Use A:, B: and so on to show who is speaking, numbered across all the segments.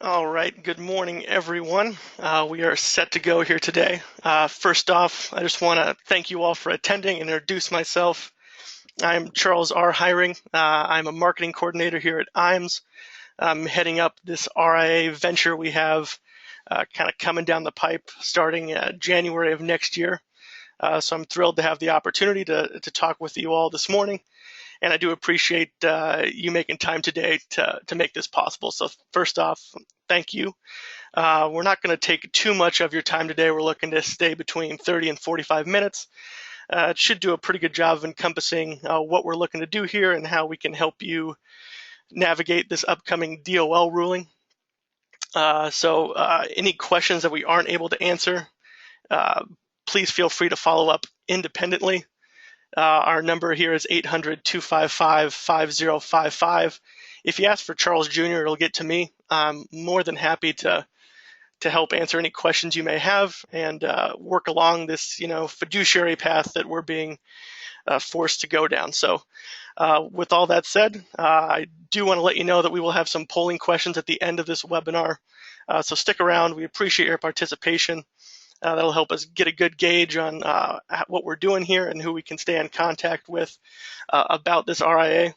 A: All right, good morning, everyone. We are set to go here today. First off, I just want to thank you all for attending and introduce myself. I'm Charles R. Hiring. I'm a marketing coordinator here at IMES. I'm heading up this RIA venture we have kind of coming down the pipe starting January of next year. So I'm thrilled to have the opportunity to talk with you all this morning. And I do appreciate you making time today to make this possible. So first off, thank you. We're not going to take too much of your time today. We're looking to stay between 30 and 45 minutes. It should do a pretty good job of encompassing what we're looking to do here and how we can help you navigate this upcoming DOL ruling. So any questions that we aren't able to answer, please feel free to follow up independently. Our number here is 800-255-5055. If you ask for Charles Jr., it'll get to me. I'm more than happy to help answer any questions you may have and work along this, fiduciary path that we're being forced to go down. So with all that said, I do want to let you know that we will have some polling questions at the end of this webinar. So stick around. We appreciate your participation. That'll help us get a good gauge on what we're doing here and who we can stay in contact with about this RIA.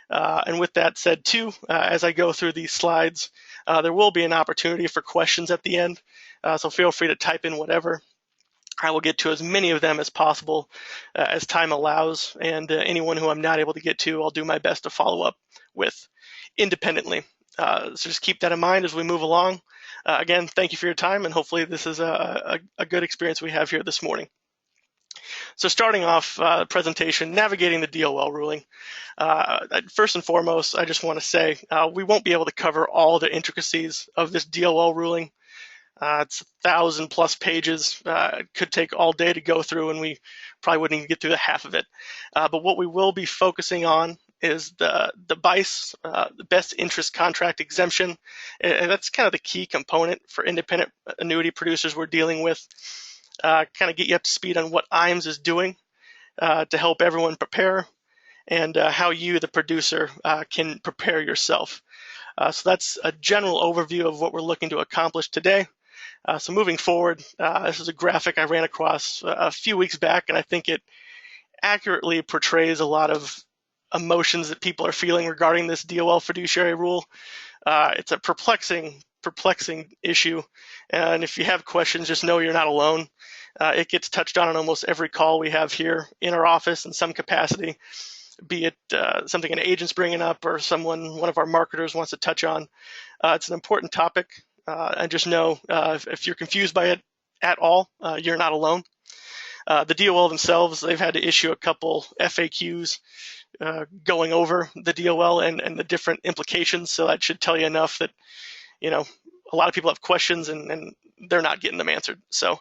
A: And with that said, too, as I go through these slides, there will be an opportunity for questions at the end. So feel free to type in whatever. I will get to as many of them as possible as time allows. And anyone who I'm not able to get to, I'll do my best to follow up with independently. So just keep that in mind as we move along. Again, thank you for your time, and hopefully this is a good experience we have here this morning. So starting off the presentation, navigating the DOL ruling. First and foremost, I just want to say we won't be able to cover all the intricacies of this DOL ruling. It's 1,000+ pages. It could take all day to go through, and we probably wouldn't even get through the half of it. But what we will be focusing on is the BICE, the best interest contract exemption. And that's kind of the key component for independent annuity producers we're dealing with. Kind of get you up to speed on what IMES is doing to help everyone prepare and how you, the producer, can prepare yourself. So that's a general overview of what we're looking to accomplish today. So moving forward, this is a graphic I ran across a few weeks back, and I think it accurately portrays a lot of emotions that people are feeling regarding this DOL fiduciary rule. It's a perplexing issue, and if you have questions, just know you're not alone. It gets touched on almost every call we have here in our office in some capacity, be it something an agent's bringing up or one of our marketers wants to touch on. It's an important topic, and just know if you're confused by it at all, you're not alone. The DOL themselves, they've had to issue a couple FAQs going over the DOL and the different implications. So that should tell you enough that, a lot of people have questions and they're not getting them answered. So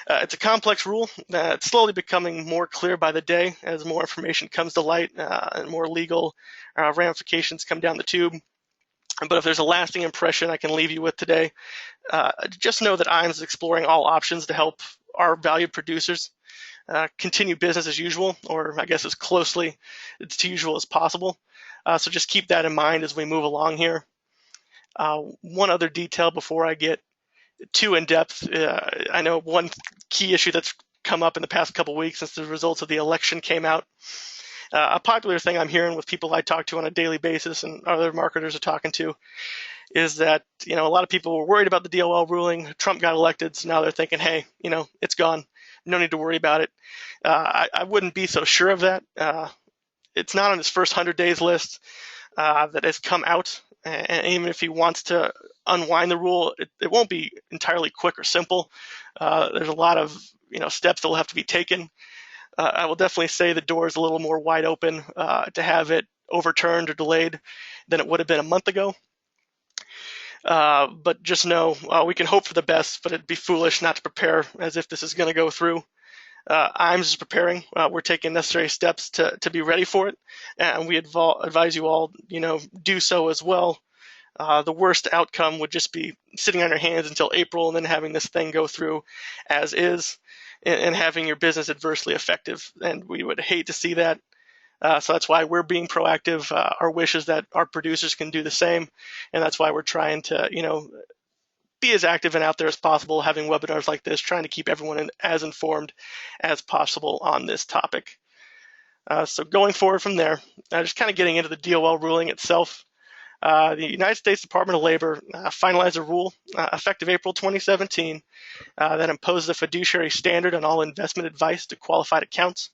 A: it's a complex rule. It's slowly becoming more clear by the day as more information comes to light and more legal ramifications come down the tube. But if there's a lasting impression I can leave you with today, just know that IMES is exploring all options to help our valued producers continue business as usual, or I guess as closely to usual as possible. So just keep that in mind as we move along here. One other detail before I get too in-depth, I know one key issue that's come up in the past couple weeks since the results of the election came out. A popular thing I'm hearing with people I talk to on a daily basis and other marketers are talking to is that, a lot of people were worried about the DOL ruling. Trump got elected, so now they're thinking, hey, it's gone. No need to worry about it. I wouldn't be so sure of that. It's not on his first 100 days list that has come out. And even if he wants to unwind the rule, it won't be entirely quick or simple. There's a lot of steps that will have to be taken. I will definitely say the door is a little more wide open to have it overturned or delayed than it would have been a month ago. But just know we can hope for the best, but it'd be foolish not to prepare as if this is going to go through. I'm just preparing. We're taking necessary steps to be ready for it, and we advise you all, do so as well. The worst outcome would just be sitting on your hands until April and then having this thing go through as is and having your business adversely affected. And we would hate to see that. So that's why we're being proactive. Our wish is that our producers can do the same, and that's why we're trying to, be as active and out there as possible, having webinars like this, trying to keep everyone as informed as possible on this topic. So going forward from there, just kind of getting into the DOL ruling itself. The United States Department of Labor finalized a rule effective April 2017 that imposes a fiduciary standard on all investment advice to qualified accounts.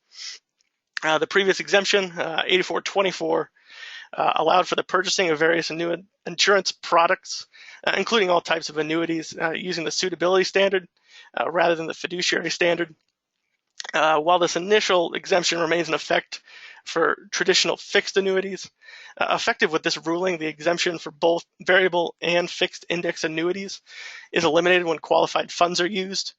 A: The previous exemption, 8424, allowed for the purchasing of various insurance products, including all types of annuities, using the suitability standard rather than the fiduciary standard. While this initial exemption remains in effect for traditional fixed annuities, effective with this ruling, the exemption for both variable and fixed index annuities is eliminated when qualified funds are used.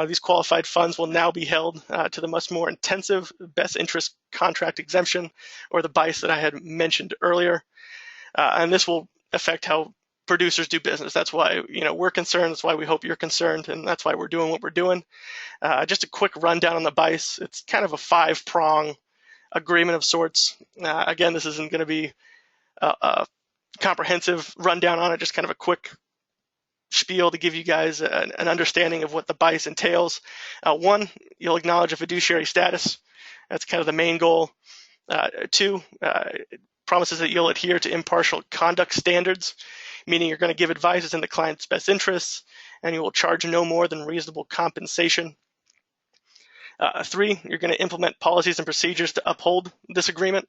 A: These qualified funds will now be held to the much more intensive best interest contract exemption, or the BICE that I had mentioned earlier. And this will affect how producers do business. That's why we're concerned. That's why we hope you're concerned, and that's why we're doing what we're doing. Just a quick rundown on the BICE. It's kind of a 5-prong agreement of sorts. Again, this isn't going to be a comprehensive rundown on it, just kind of a quick spiel to give you guys an understanding of what the BICE entails. One, you'll acknowledge a fiduciary status. That's kind of the main goal. Two, it promises that you'll adhere to impartial conduct standards, meaning you're going to give advice that's in the client's best interests, and you will charge no more than reasonable compensation. Three, you're going to implement policies and procedures to uphold this agreement,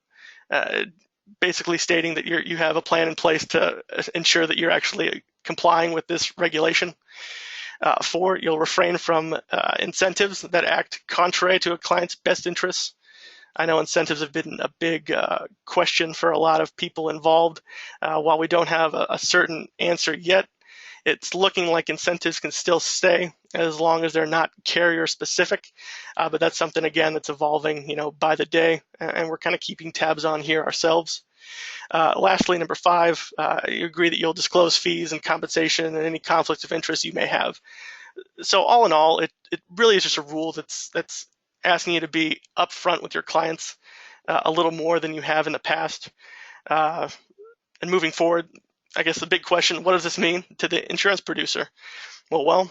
A: basically stating that you have a plan in place to ensure that you're actually complying with this regulation. Four, you'll refrain from incentives that act contrary to a client's best interests. I know incentives have been a big question for a lot of people involved. While we don't have a certain answer yet, it's looking like incentives can still stay as long as they're not carrier specific. But that's something, again, that's evolving, by the day, and we're kind of keeping tabs on here ourselves. Lastly, number 5, you agree that you'll disclose fees and compensation and any conflicts of interest you may have. So all in all, it really is just a rule that's asking you to be upfront with your clients a little more than you have in the past. And moving forward, I guess the big question, what does this mean to the insurance producer? Well,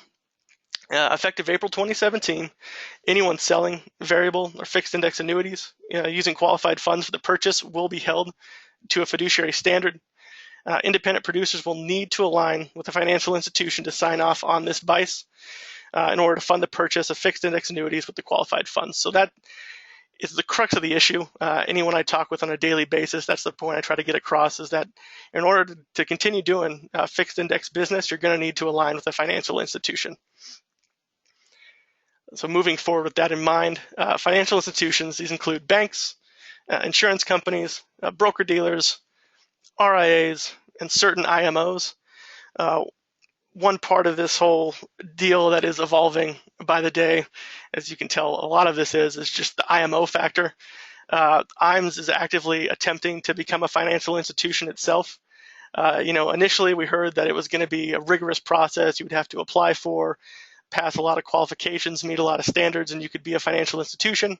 A: effective April 2017, anyone selling variable or fixed index annuities using qualified funds for the purchase will be held to a fiduciary standard. Independent producers will need to align with a financial institution to sign off on this BICE in order to fund the purchase of fixed index annuities with the qualified funds. So that is the crux of the issue. Anyone I talk with on a daily basis, that's the point I try to get across, is that in order to continue doing fixed index business, you're going to need to align with a financial institution. So moving forward with that in mind, financial institutions, these include banks, insurance companies, broker-dealers, RIAs, and certain IMOs. One part of this whole deal that is evolving by the day, as you can tell, a lot of this is just the IMO factor. IMS is actively attempting to become a financial institution itself. Initially we heard that it was going to be a rigorous process. You would have to apply for, pass a lot of qualifications, meet a lot of standards, and you could be a financial institution.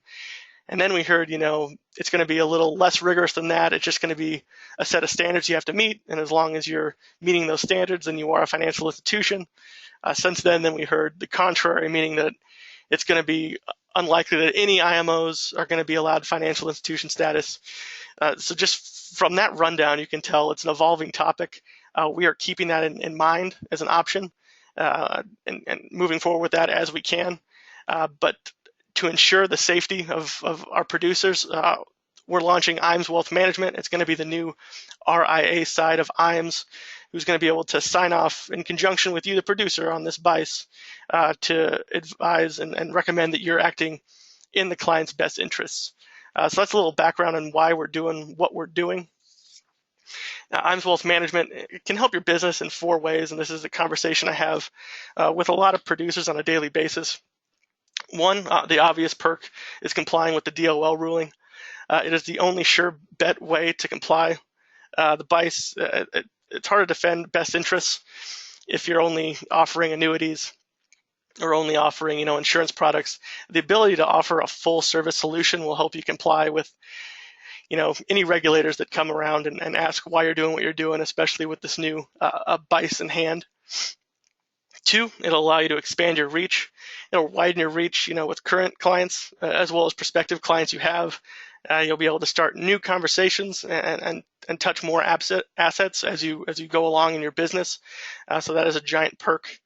A: And then we heard, it's going to be a little less rigorous than that. It's just going to be a set of standards you have to meet. And as long as you're meeting those standards, then you are a financial institution. Since then we heard the contrary, meaning that it's going to be unlikely that any IMOs are going to be allowed financial institution status. So just from that rundown, you can tell it's an evolving topic. We are keeping that in mind as an option and moving forward with that as we can. But to ensure the safety of our producers, we're launching IMS Wealth Management. It's going to be the new RIA side of IMS, who's going to be able to sign off in conjunction with you, the producer, on this BICE to advise and recommend that you're acting in the client's best interests. So that's a little background on why we're doing what we're doing. IMS Wealth Management can help your business in 4 ways, and this is a conversation I have with a lot of producers on a daily basis. One, the obvious perk is complying with the DOL ruling. It is the only sure bet way to comply. The BICE, it's hard to defend best interests if you're only offering annuities or only offering, insurance products. The ability to offer a full service solution will help you comply with any regulators that come around and ask why you're doing what you're doing, especially with this new BICE in hand. 2, it'll allow you to expand your reach. It'll widen your reach, with current clients as well as prospective clients you have. You'll be able to start new conversations and touch more assets as you go along in your business. So that is a giant perk.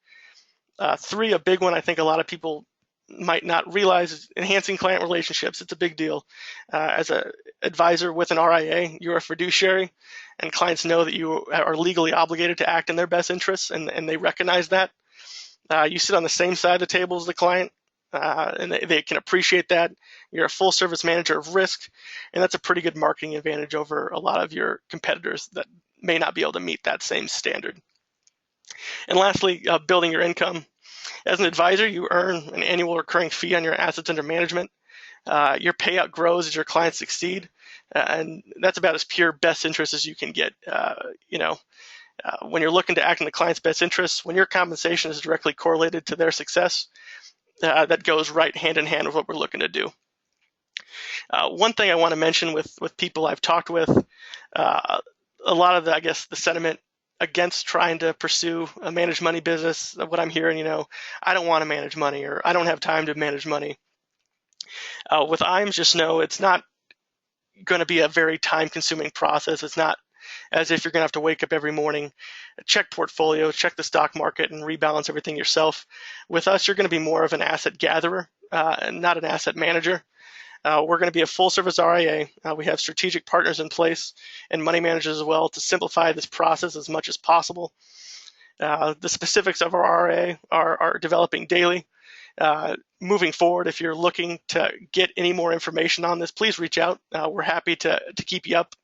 A: 3, a big one I think a lot of people might not realize, is enhancing client relationships. It's a big deal. As an advisor with an RIA, you're a fiduciary, and clients know that you are legally obligated to act in their best interests, and they recognize that. You sit on the same side of the table as the client, and they can appreciate that. You're a full service manager of risk, and that's a pretty good marketing advantage over a lot of your competitors that may not be able to meet that same standard. And lastly, building your income. As an advisor, you earn an annual recurring fee on your assets under management. Your payout grows as your clients succeed, and that's about as pure best interest as you can get. When you're looking to act in the client's best interests, when your compensation is directly correlated to their success, that goes right hand in hand with what we're looking to do. One thing I want to mention with people I've talked with, a lot of the sentiment against trying to pursue a managed money business, what I'm hearing, I don't want to manage money, or I don't have time to manage money. With IAMS, just know it's not going to be a very time-consuming process. It's not as if you're going to have to wake up every morning, check portfolio, check the stock market, and rebalance everything yourself. With us, you're going to be more of an asset gatherer and not an asset manager. We're going to be a full-service RIA. We have strategic partners in place and money managers as well to simplify this process as much as possible. The specifics of our RIA are developing daily. Moving forward, if you're looking to get any more information on this, please reach out. We're happy to keep you up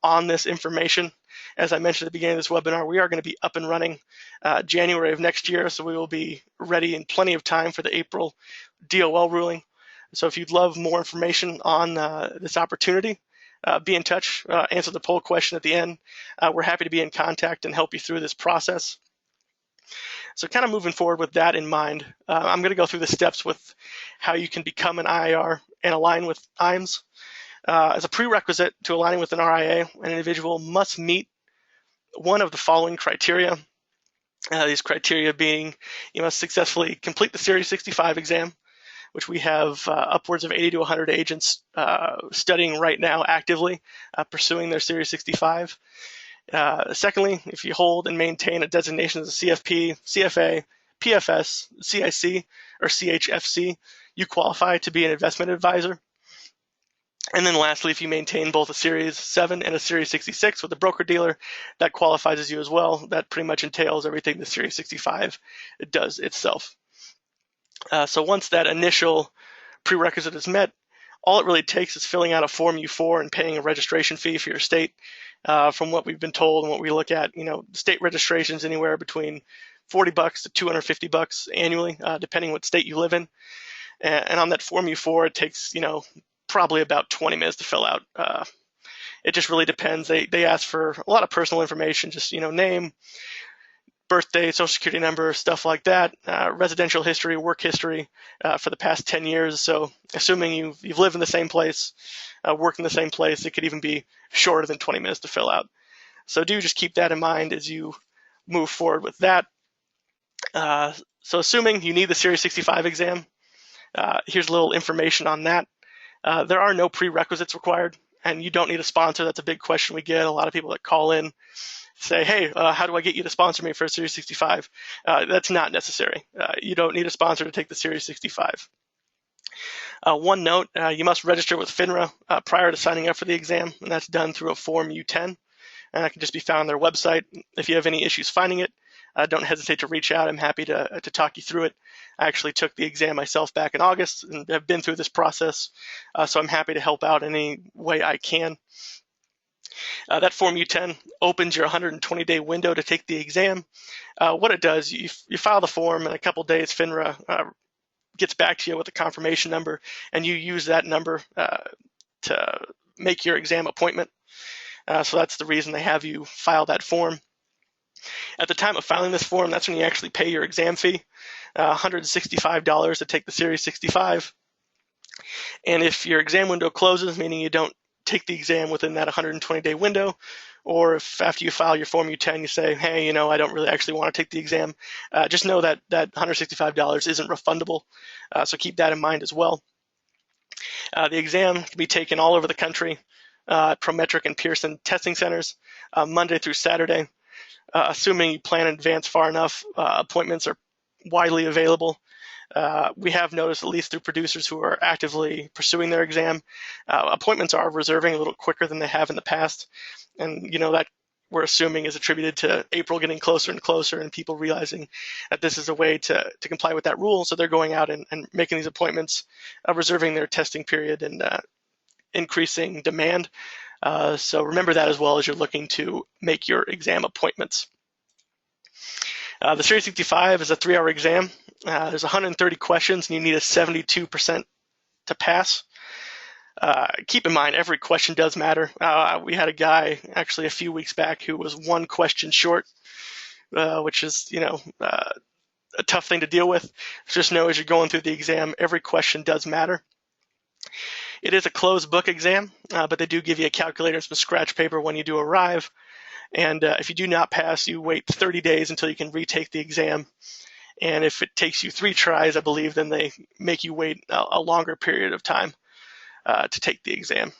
A: on this information. As I mentioned at the beginning of this webinar, we are going to be up and running January of next year, so we will be ready in plenty of time for the April DOL ruling. So if you'd love more information on this opportunity, be in touch, answer the poll question at the end. We're happy to be in contact and help you through this process. So kind of moving forward with that in mind, I'm going to go through the steps with how you can become an IIR and align with IAMS. As a prerequisite to aligning with an RIA, an individual must meet one of the following criteria. These criteria being, you must successfully complete the Series 65 exam, which we have upwards of 80 to 100 agents studying right now actively, pursuing their Series 65. Secondly, if you hold and maintain a designation as a CFP, CFA, PFS, CIC, or CHFC, you qualify to be an investment advisor. And then lastly, if you maintain both a Series 7 and a Series 66 with a broker-dealer, that qualifies as you as well. That pretty much entails everything the Series 65 does itself. So once that initial prerequisite is met, all it really takes is filling out a Form U4 and paying a registration fee for your state. From what we've been told and what we look at, state registrations anywhere between $40 to $250 annually, depending what state you live in. And on that Form U4, it takes, probably about 20 minutes to fill out. It just really depends. They ask for a lot of personal information, just, name, birthday, social security number, stuff like that, residential history, work history for the past 10 years. So assuming you've lived in the same place, worked in the same place, it could even be shorter than 20 minutes to fill out. So do just keep that in mind as you move forward with that. So assuming you need the Series 65 exam, here's a little information on that. There are no prerequisites required, and you don't need a sponsor. That's a big question we get. A lot of people that call in say, hey, how do I get you to sponsor me for a Series 65? That's not necessary. You don't need a sponsor to take the Series 65. One note, you must register with FINRA prior to signing up for the exam, and that's done through a Form U10, and that can just be found on their website. If you have any issues finding it, don't hesitate to reach out. I'm happy to talk you through it. I actually took the exam myself back in August and have been through this process, so I'm happy to help out any way I can. That Form U10 opens your 120-day window to take the exam. What it does, you file the form, in a couple days, FINRA gets back to you with a confirmation number, and you use that number to make your exam appointment. So that's the reason they have you file that form. At the time of filing this form, that's when you actually pay your exam fee, $165 to take the Series 65. And if your exam window closes, meaning you don't take the exam within that 120-day window, or if after you file your Form U-10, you say, hey, I don't really actually want to take the exam, just know that that $165 isn't refundable. So keep that in mind as well. The exam can be taken all over the country, Prometric and Pearson testing centers, Monday through Saturday. Assuming you plan in advance far enough, appointments are widely available. We have noticed, at least through producers who are actively pursuing their exam, appointments are reserving a little quicker than they have in the past. And, that we're assuming is attributed to April getting closer and closer and people realizing that this is a way to comply with that rule. So they're going out and making these appointments, reserving their testing period and increasing demand. So remember that as well as you're looking to make your exam appointments. The Series 65 is a 3-hour exam. There's 130 questions, and you need a 72% to pass. Keep in mind, every question does matter. We had a guy actually a few weeks back who was one question short, which is, a tough thing to deal with. Just know as you're going through the exam, every question does matter. It is a closed book exam, but they do give you a calculator and some scratch paper when you do arrive. And if you do not pass, you wait 30 days until you can retake the exam. And if it takes you 3 tries, I believe, then they make you wait a longer period of time to take the exam.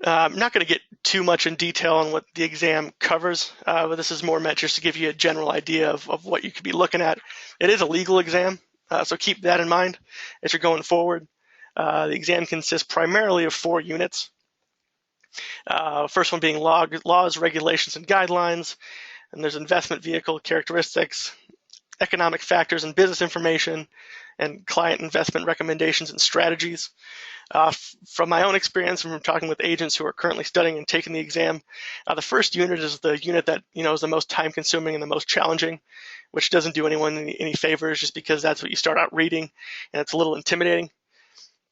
A: I'm not going to get too much in detail on what the exam covers, but this is more meant just to give you a general idea of what you could be looking at. It is a legal exam, so keep that in mind as you're going forward. The exam consists primarily of 4 units. First one being laws, regulations, and guidelines. And there's investment vehicle characteristics, economic factors and business information, and client investment recommendations and strategies. From my own experience and from talking with agents who are currently studying and taking the exam, the first unit is the unit that is the most time-consuming and the most challenging, which doesn't do anyone any favors just because that's what you start out reading, and it's a little intimidating.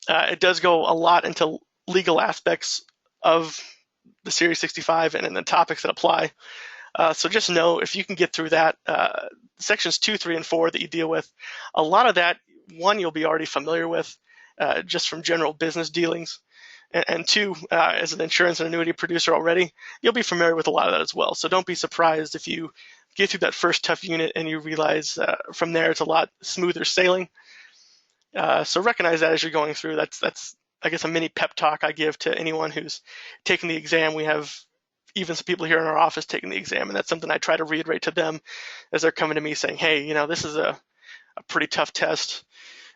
A: It does go a lot into legal aspects of the Series 65 and in the topics that apply. So just know if you can get through that, sections 2, 3, and 4 that you deal with, a lot of that, 1, you'll be already familiar with just from general business dealings. And 2, as an insurance and annuity producer already, you'll be familiar with a lot of that as well. So don't be surprised if you get through that first tough unit and you realize from there it's a lot smoother sailing. So recognize that as you're going through. That's I guess a mini pep talk I give to anyone who's taking the exam. We have even some people here in our office taking the exam, and that's something I try to reiterate to them as they're coming to me saying, hey, this is a pretty tough test.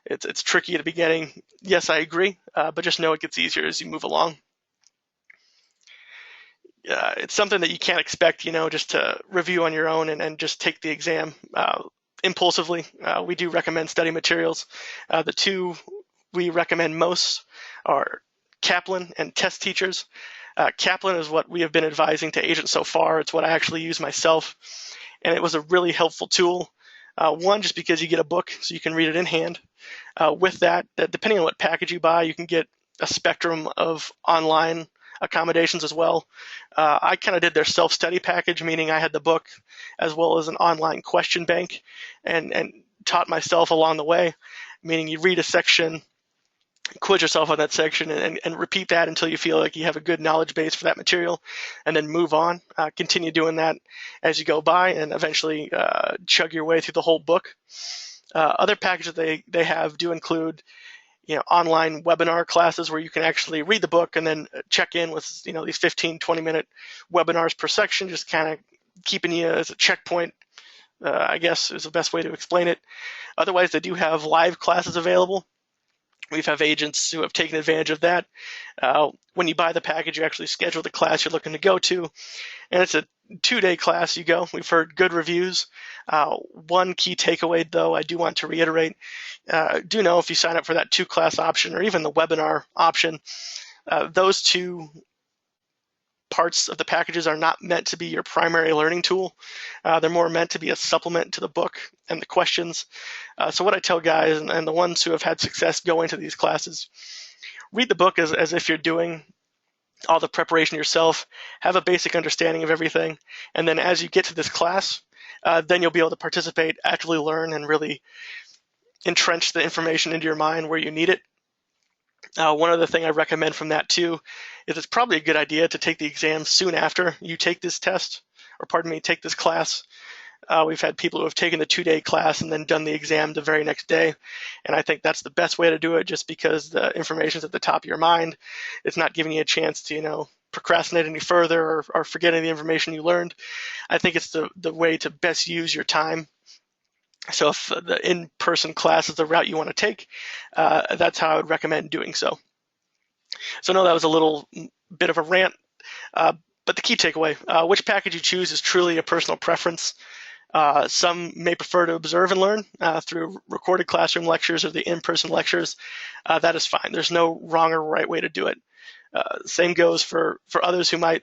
A: It's tricky at the beginning. Yes, I agree, but just know it gets easier as you move along. It's something that you can't expect, just to review on your own and just take the exam impulsively. We do recommend study materials. The 2 we recommend most are Kaplan and test teachers. Kaplan is what we have been advising to agents so far. It's what I actually use myself, and it was a really helpful tool. 1, just because you get a book so you can read it in hand. With that, depending on what package you buy, you can get a spectrum of online accommodations as well. I kind of did their self-study package, meaning I had the book as well as an online question bank and taught myself along the way, meaning you read a section, quiz yourself on that section and repeat that until you feel like you have a good knowledge base for that material, and then move on. Continue doing that as you go by and eventually chug your way through the whole book. Other packages they have do include online webinar classes where you can actually read the book and then check in with these 15, 20-minute webinars per section, just kind of keeping you as a checkpoint, I guess is the best way to explain it. Otherwise, they do have live classes available. We have agents who have taken advantage of that. When you buy the package, you actually schedule the class you're looking to go to, and it's a 2-day class you go. We've heard good reviews. 1 key takeaway, though, I do want to reiterate. Do know if you sign up for that 2-class option or even the webinar option, those 2 parts of the packages are not meant to be your primary learning tool. They're more meant to be a supplement to the book and the questions. So what I tell guys and the ones who have had success going to these classes, read the book as if you're doing all the preparation yourself, have a basic understanding of everything, and then as you get to this class, then you'll be able to participate, actively learn, and really entrench the information into your mind where you need it. One other thing I recommend from that too is it's probably a good idea to take the exam soon after you take this test, or pardon me, take this class. We've had people who have taken the 2-day class and then done the exam the very next day. And I think that's the best way to do it, just because the information's at the top of your mind. It's not giving you a chance to, procrastinate any further or forget any information you learned. I think it's the way to best use your time. So if the in-person class is the route you want to take, that's how I would recommend doing so. So I know that was a little bit of a rant, but the key takeaway, which package you choose is truly a personal preference. Some may prefer to observe and learn through recorded classroom lectures or the in-person lectures. That is fine. There's no wrong or right way to do it. Same goes for others who might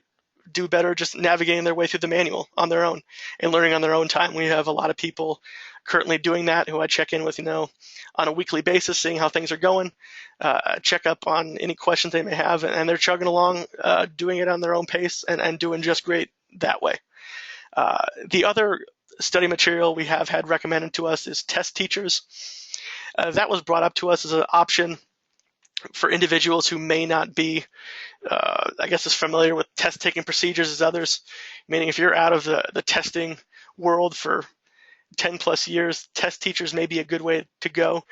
A: do better just navigating their way through the manual on their own and learning on their own time. We have a lot of people currently doing that who I check in with, on a weekly basis, seeing how things are going, check up on any questions they may have, and they're chugging along, doing it on their own pace and doing just great that way. The other study material we have had recommended to us is test teachers. That was brought up to us as an option for individuals who may not be, as familiar with test taking procedures as others. Meaning, if you're out of the testing world for 10 plus years, test teachers may be a good way to go,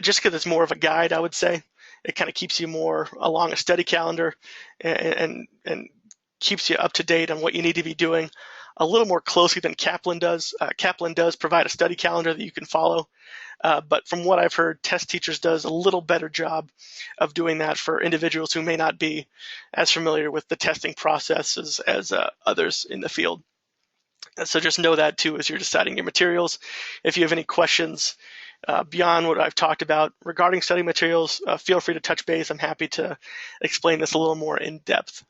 A: just because it's more of a guide, I would say. It kind of keeps you more along a study calendar and keeps you up to date on what you need to be doing a little more closely than Kaplan does. Kaplan does provide a study calendar that you can follow, but from what I've heard, test teachers does a little better job of doing that for individuals who may not be as familiar with the testing processes as others in the field. So just know that too as you're deciding your materials. If you have any questions beyond what I've talked about regarding study materials, feel free to touch base. I'm happy to explain this a little more in depth.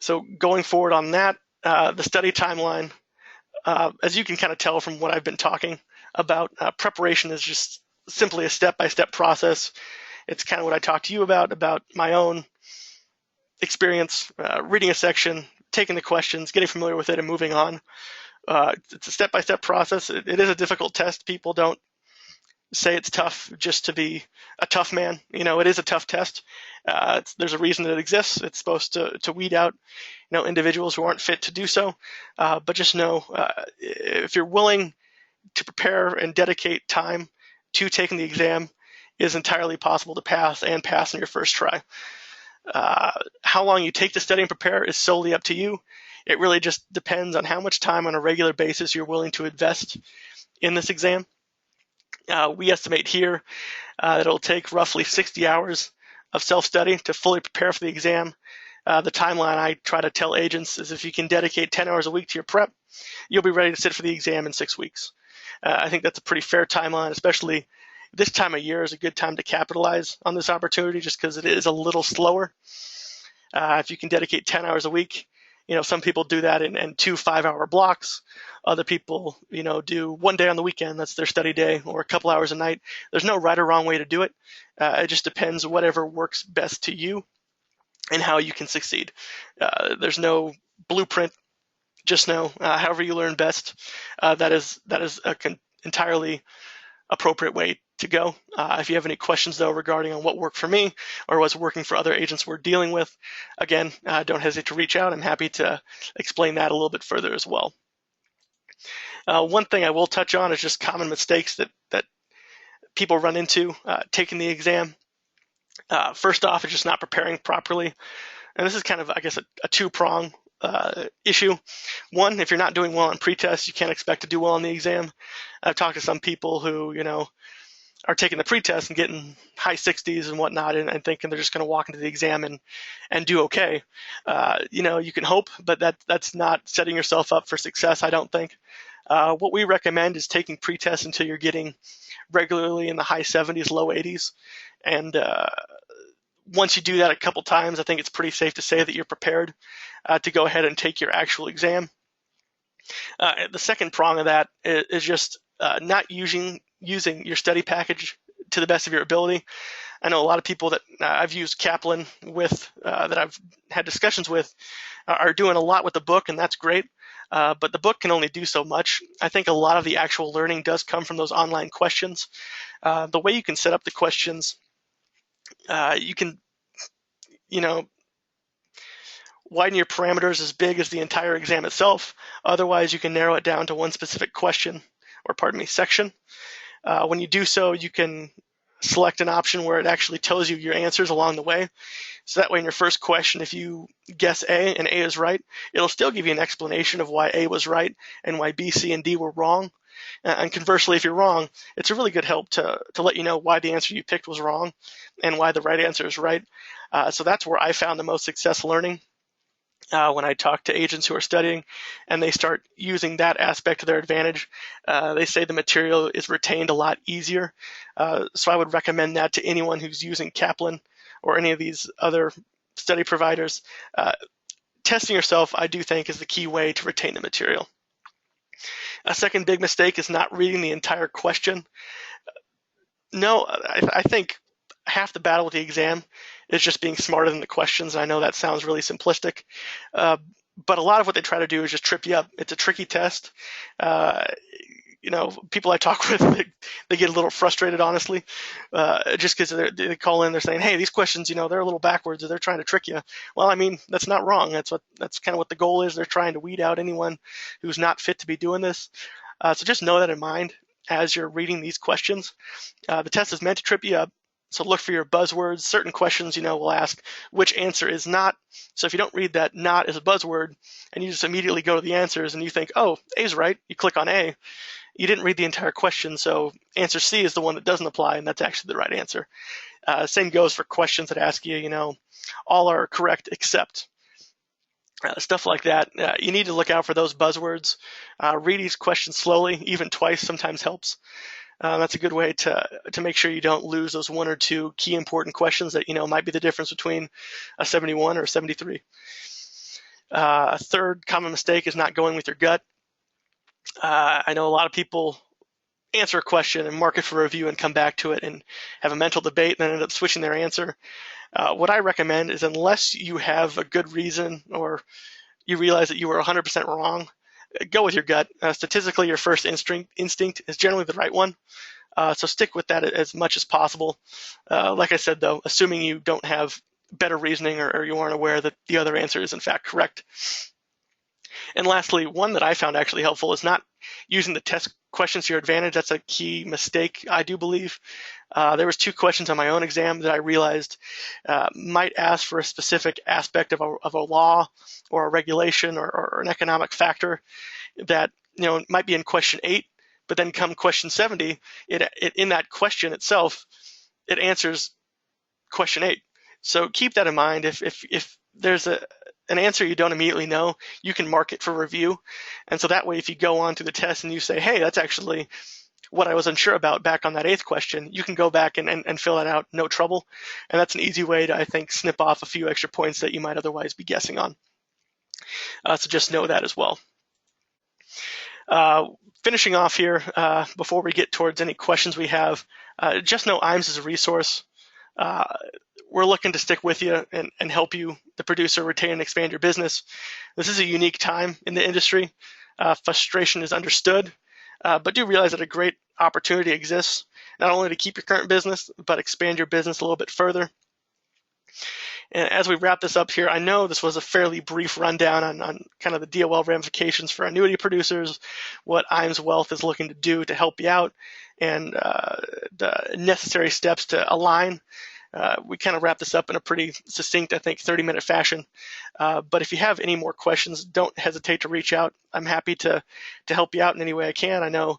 A: So going forward on that, the study timeline, as you can kind of tell from what I've been talking about, preparation is just simply a step-by-step process. It's kind of what I talked to you about my own experience, reading a section, taking the questions, getting familiar with it, and moving on. It's a step-by-step process. It is a difficult test. People don't say it's tough just to be a tough man. It is a tough test. There's a reason that it exists. It's supposed to weed out, individuals who aren't fit to do so. But just know, if you're willing to prepare and dedicate time to taking the exam, it is entirely possible to pass and pass in your first try. How long you take to study and prepare is solely up to you. It really just depends on how much time on a regular basis you're willing to invest in this exam. We estimate here that it'll take roughly 60 hours of self-study to fully prepare for the exam. The timeline I try to tell agents is if you can dedicate 10 hours a week to your prep, you'll be ready to sit for the exam in 6 weeks. I think that's a pretty fair timeline, especially this time of year is a good time to capitalize on this opportunity just because it is a little slower. If you can dedicate 10 hours a week, some people do that in 2 5-hour blocks. Other people, do one day on the weekend, that's their study day, or a couple hours a night. There's no right or wrong way to do it. It just depends whatever works best to you and how you can succeed. There's no blueprint. Just know, however you learn best, that is an entirely appropriate way to go. If you have any questions, though, regarding on what worked for me or what's working for other agents we're dealing with, again, don't hesitate to reach out. I'm happy to explain that a little bit further as well. One thing I will touch on is just common mistakes that people run into taking the exam. First off, is just not preparing properly. And this is kind of, a two-prong issue. One, if you're not doing well on pretest, you can't expect to do well on the exam. I've talked to some people who, are taking the pretest and getting high 60s and whatnot and thinking they're just going to walk into the exam and do okay. You can hope, but that's not setting yourself up for success, I don't think. What we recommend is taking pretest until you're getting regularly in the high 70s, low 80s. And once you do that a couple times, I think it's pretty safe to say that you're prepared to go ahead and take your actual exam. The second prong of that is just not using your study package to the best of your ability. I know a lot of people that I've used Kaplan with, that I've had discussions with, are doing a lot with the book, and that's great. but the book can only do so much. I think a lot of the actual learning does come from those online questions. The way you can set up the questions, you can, you know, widen your parameters as big as the entire exam itself. Otherwise, you can narrow it down to one specific question, or pardon me, section. When you do so, you can select an option where it actually tells you your answers along the way. So that way in your first question, if you guess A and A is right, it'll still give you an explanation of why A was right and why B, C, and D were wrong. And conversely, if you're wrong, it's a really good help to let you know why the answer you picked was wrong and why the right answer is right. So that's where I found the most success learning. When I talk to agents who are studying and they start using that aspect to their advantage, they say the material is retained a lot easier. So I would recommend that to anyone who's using Kaplan or any of these other study providers. Testing yourself, I do think, is the key way to retain the material. A second big mistake is not reading the entire question. No, I think half the battle with the exam is just being smarter than the questions. I know that sounds really simplistic, but a lot of what they try to do is just trip you up. It's a tricky test. People I talk with, they get a little frustrated, honestly, just because they call in, they're saying, hey, these questions, they're a little backwards, or they're trying to trick you. Well, I mean, that's not wrong. That's kind of what the goal is. They're trying to weed out anyone who's not fit to be doing this. So just know that in mind as you're reading these questions. The test is meant to trip you up. So look for your buzzwords. Certain questions, will ask which answer is not. So if you don't read that not as a buzzword and you just immediately go to the answers and you think, oh, A's right, you click on A, you didn't read the entire question. So answer C is the one that doesn't apply, and that's actually the right answer. Same goes for questions that ask you, all are correct except. Stuff like that. You need to look out for those buzzwords. Read each question slowly, even twice sometimes helps. That's a good way to make sure you don't lose those one or two key important questions that might be the difference between a 71 or a 73. A third common mistake is not going with your gut. I know a lot of people answer a question and mark it for review and come back to it and have a mental debate and then end up switching their answer. What I recommend is, unless you have a good reason or you realize that you were 100% wrong, go with your gut. Statistically, your first instinct is generally the right one. So stick with that as much as possible. Like I said, though, assuming you don't have better reasoning or you aren't aware that the other answer is in fact correct. And lastly, one that I found actually helpful is not using the test questions to your advantage. That's a key mistake, I do believe. There was 2 questions on my own exam that I realized might ask for a specific aspect of a law or a regulation or an economic factor that might be in question 8, but then come question 70, it in that question itself, it answers question 8. So keep that in mind. If there's an answer you don't immediately know, you can mark it for review. And so that way, if you go on to the test and you say, hey, that's actually what I was unsure about back on that 8th question, you can go back and fill that out, no trouble. And that's an easy way to, I think, snip off a few extra points that you might otherwise be guessing on. So just know that as well. Finishing off here, before we get towards any questions we have, just know IMES is a resource. We're looking to stick with you and help you, the producer, retain and expand your business. This is a unique time in the industry. Frustration is understood, but do realize that a great opportunity exists, not only to keep your current business, but expand your business a little bit further. And as we wrap this up here, I know this was a fairly brief rundown on kind of the DOL ramifications for annuity producers, what IMES Wealth is looking to do to help you out, and the necessary steps to align. We kind of wrap this up in a pretty succinct, I think, 30-minute fashion. But if you have any more questions, don't hesitate to reach out. I'm happy to help you out in any way I can. I know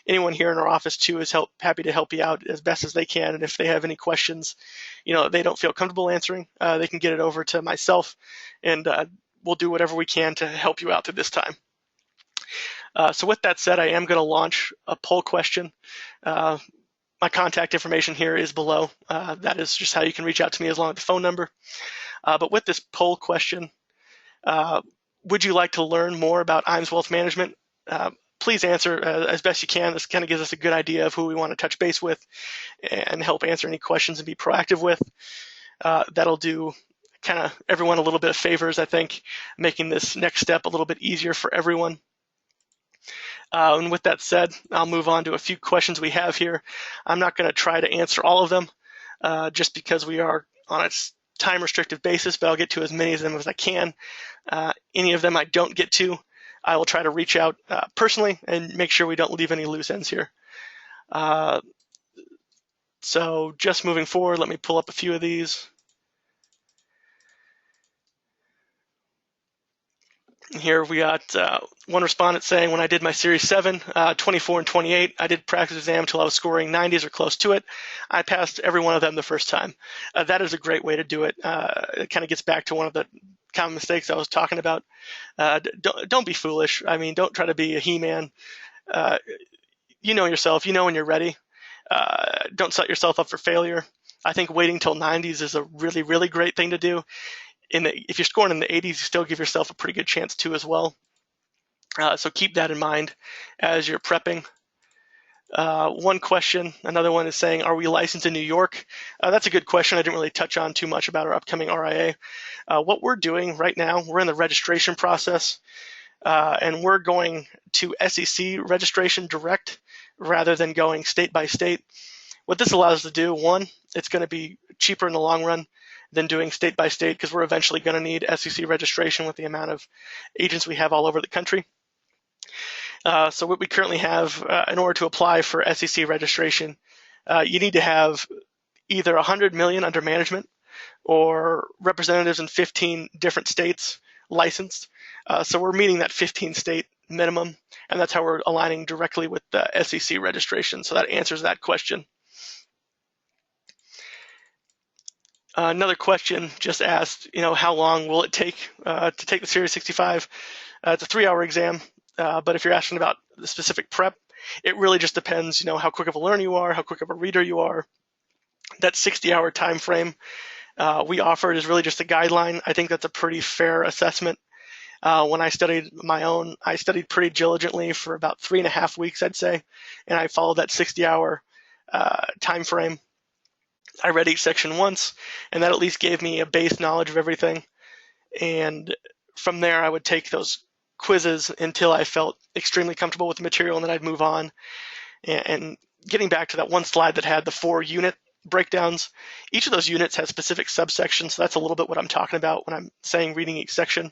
A: anyone here in our office, too, is happy to help you out as best as they can. And if they have any questions, they don't feel comfortable answering, they can get it over to myself, and we'll do whatever we can to help you out through this time. So with that said, I am going to launch a poll question. My contact information here is below. That is just how you can reach out to me, along with the phone number. But with this poll question, would you like to learn more about IMES Wealth Management? Please answer as best you can. This kind of gives us a good idea of who we want to touch base with and help answer any questions and be proactive with. That'll do kind of everyone a little bit of favors, I think, making this next step a little bit easier for everyone. And with that said, I'll move on to a few questions we have here. I'm not going to try to answer all of them just because we are on a time restricted basis, but I'll get to as many of them as I can. Any of them I don't get to, I will try to reach out personally and make sure we don't leave any loose ends here. So just moving forward, let me pull up a few of these. Here we got one respondent saying, when I did my Series 7, 24 and 28, I did practice exam until I was scoring 90s or close to it. I passed every one of them the first time. That is a great way to do it. It kind of gets back to one of the common mistakes I was talking about. Don't be foolish. I mean, don't try to be a He-Man. You know yourself. You know when you're ready. Don't set yourself up for failure. I think waiting till 90s is a really, really great thing to do. If you're scoring in the 80s, you still give yourself a pretty good chance too as well. So keep that in mind as you're prepping. One question, another one is saying, are we licensed in New York? That's a good question. I didn't really touch on too much about our upcoming RIA. What we're doing right now, we're in the registration process, and we're going to SEC registration direct rather than going state by state. What this allows us to do, one, it's going to be cheaper in the long run than doing state by state because we're eventually going to need SEC registration with the amount of agents we have all over the country. So what we currently have, in order to apply for SEC registration, you need to have either 100 million under management or representatives in 15 different states licensed. So we're meeting that 15 state minimum, and that's how we're aligning directly with the SEC registration. So that answers that question. Another question just asked, how long will it take to take the Series 65? It's a 3-hour exam, but if you're asking about the specific prep, it really just depends, how quick of a learner you are, how quick of a reader you are. That 60-hour time frame we offered is really just a guideline. I think that's a pretty fair assessment. When I studied my own, I studied pretty diligently for about 3.5 weeks, I'd say, and I followed that 60-hour time frame. I read each section once, and that at least gave me a base knowledge of everything. And from there, I would take those quizzes until I felt extremely comfortable with the material, and then I'd move on. And getting back to that one slide that had the 4 unit breakdowns, each of those units has specific subsections, so that's a little bit what I'm talking about when I'm saying reading each section.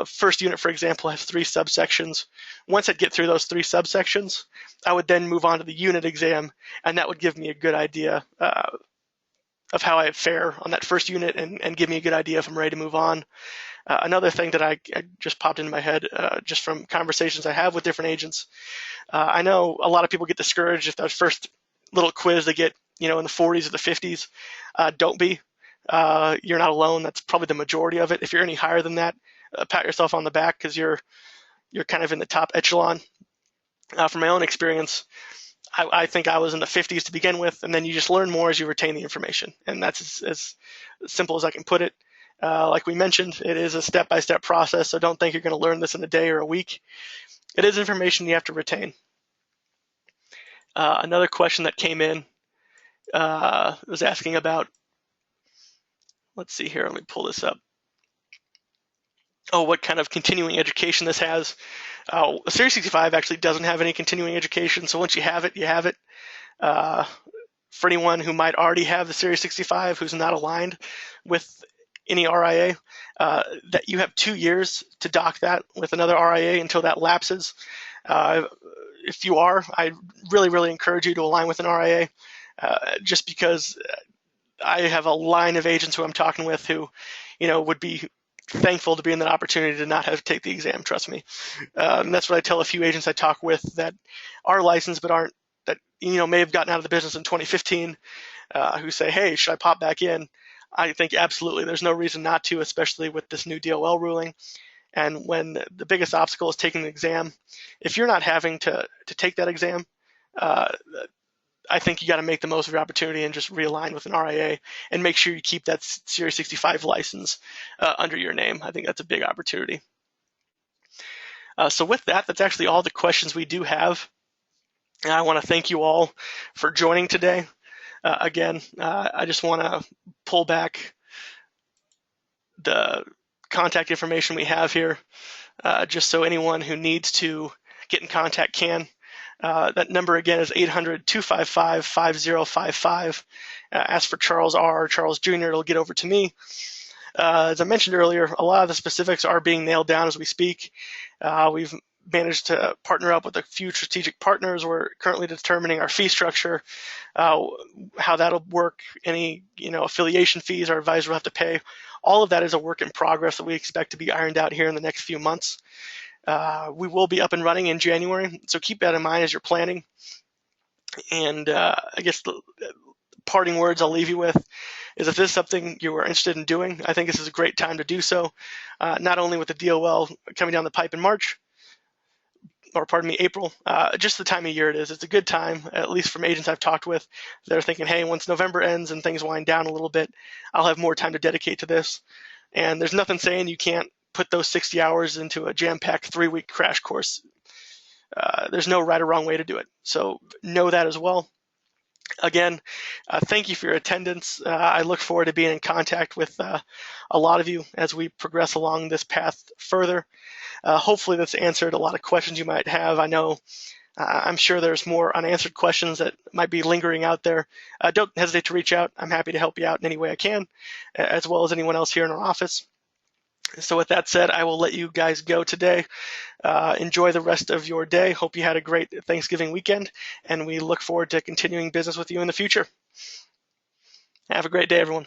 A: First unit, for example, has 3 subsections. Once I'd get through those 3 subsections, I would then move on to the unit exam, and that would give me a good idea of how I fare on that first unit and give me a good idea if I'm ready to move on. Another thing that I just popped into my head just from conversations I have with different agents, I know a lot of people get discouraged if that first little quiz they get, in the 40s or the 50s. Don't be. You're not alone. That's probably the majority of it. If you're any higher than that, pat yourself on the back because you're kind of in the top echelon. From my own experience, I think I was in the 50s to begin with, and then you just learn more as you retain the information. And that's as simple as I can put it. Like we mentioned, it is a step-by-step process, so don't think you're going to learn this in a day or a week. It is information you have to retain. Another question that came in was asking about, let's see here, let me pull this up. What kind of continuing education this has. Series 65 actually doesn't have any continuing education, so once you have it, you have it. For anyone who might already have the Series 65 who's not aligned with any RIA, that you have 2 years to dock that with another RIA until that lapses. If you are, I really, really encourage you to align with an RIA just because I have a line of agents who I'm talking with who, would be thankful to be in that opportunity to not have to take the exam, trust me. And that's what I tell a few agents I talk with that are licensed but aren't, that may have gotten out of the business in 2015, who say, hey, should I pop back in? I think absolutely. There's no reason not to, especially with this new DOL ruling. And when the biggest obstacle is taking the exam, if you're not having to take that exam, I think you got to make the most of your opportunity and just realign with an RIA and make sure you keep that Series 65 license under your name. I think that's a big opportunity. So with that, that's actually all the questions we do have. And I want to thank you all for joining today. Again, I just want to pull back the contact information we have here, just so anyone who needs to get in contact can. That number again is 800-255-5055. Ask for Charles R. Charles Jr. It'll get over to me. As I mentioned earlier, a lot of the specifics are being nailed down as we speak. We've managed to partner up with a few strategic partners. We're currently determining our fee structure, how that'll work, any affiliation fees our advisor will have to pay. All of that is a work in progress that we expect to be ironed out here in the next few months. We will be up and running in January, so keep that in mind as you're planning. And I guess the parting words I'll leave you with is, if this is something you are interested in doing, I think this is a great time to do so, not only with the DOL coming down the pipe in April, just the time of year it is. It's a good time, at least from agents I've talked with. They're thinking, hey, once November ends and things wind down a little bit, I'll have more time to dedicate to this. And there's nothing saying you can't put those 60 hours into a jam-packed 3-week crash course. There's no right or wrong way to do it. So know that as well. Again, thank you for your attendance. I look forward to being in contact with a lot of you as we progress along this path further. Hopefully this answered a lot of questions you might have. I know I'm sure there's more unanswered questions that might be lingering out there. Don't hesitate to reach out. I'm happy to help you out in any way I can, as well as anyone else here in our office. So with that said, I will let you guys go today. Enjoy the rest of your day. Hope you had a great Thanksgiving weekend, and we look forward to continuing business with you in the future. Have a great day, everyone.